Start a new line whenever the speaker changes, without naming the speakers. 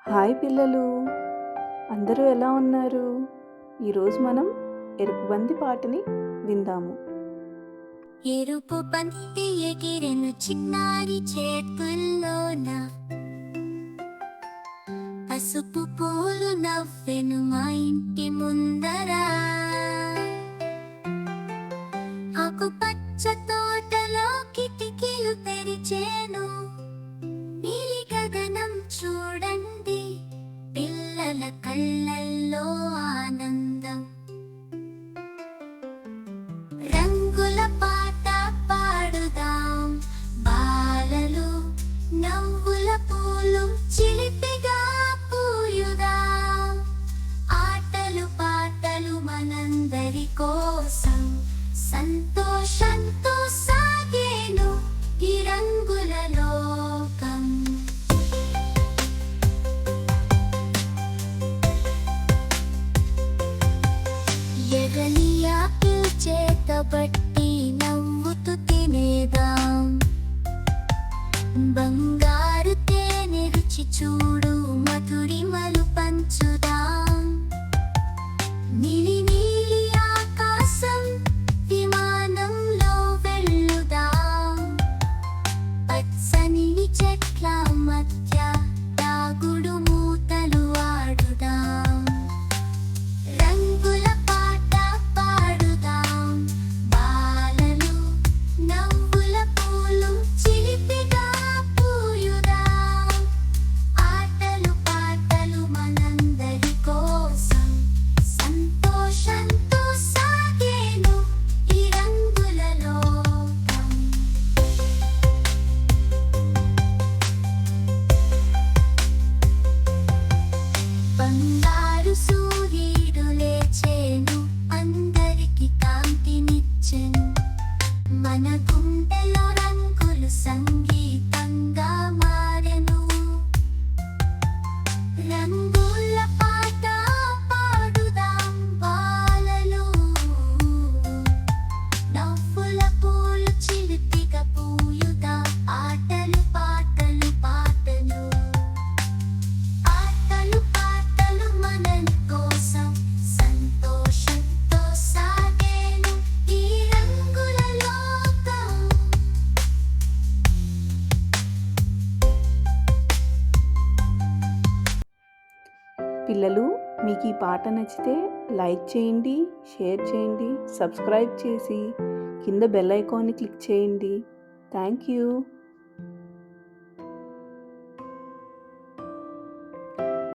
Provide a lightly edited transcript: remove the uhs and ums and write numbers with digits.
Hi పిల్లలు, అందరూ ఎలా ఉన్నారు? ఈరోజు మనం ఎరుపు బంతి పాటని విందాము.
ఎరుపు బంతి ఎగిరెను చిన్నారి చేతుల్లోన, పసుపు పూలు నవ్వెను మా ఇంటి ముందర. ఆకుపచ్చ తోటలో కిటికీలు తెరిచేను, నీలి గగనం చూడండి, పిల్లల కళ్ళల్లో ఆనందం. రంగుల పాట పాడుదాం బాలలు, నవ్వుల పూలు చిలిపిగా పూయుదాం. ఆటలు పాటలు మనందరి కోసం, సంతోషంతో సాగేను ఈ రంగుల లోకం. ఎగలి ఆపిల్ చేతబట్టి నవ్వుతూ తినేదాం, బంగారు తేనె రుచి చూడు మధురిమలు పంచుదాం. నీలి నీలి ఆకాశం విమానంలో వెళ్ళుదాం, పచ్చని చెట్ల మధ్య దాగుడు మూతలు ఆడుదాం. రంగుల పాట పాడుదాం బాలలు, నవ్వుల పూలు చిలిపిగా పూయుదాం. ఆటలు పాటలు మనందరి కోసం, సంతోషంతో సాగేను ఈ రంగుల లోకం. బంగారు సూర్యుడు లేచేను, అందరికి కాంతినిచ్చెను, మన గుండెలో రంగులు సంగీతంగా మారెను. రంగుల పాట పాడుదాం బాలలు, నవ్వుల పూలు చిలిపిగా పూయుదాం. ఆటలు పాటలు పాటలు, ఆటలు పాటలు మన కోసం, సంతోషంతో సాగేను ఈ రంగుల లోకం.
పిల్లలు, మీకు ఈ పాట నచ్చితే లైక్ చేయండి, షేర్ చేయండి, సబ్స్క్రైబ్ చేసి కింద బెల్ ఐకాన్ని క్లిక్ చేయండి. Thank you.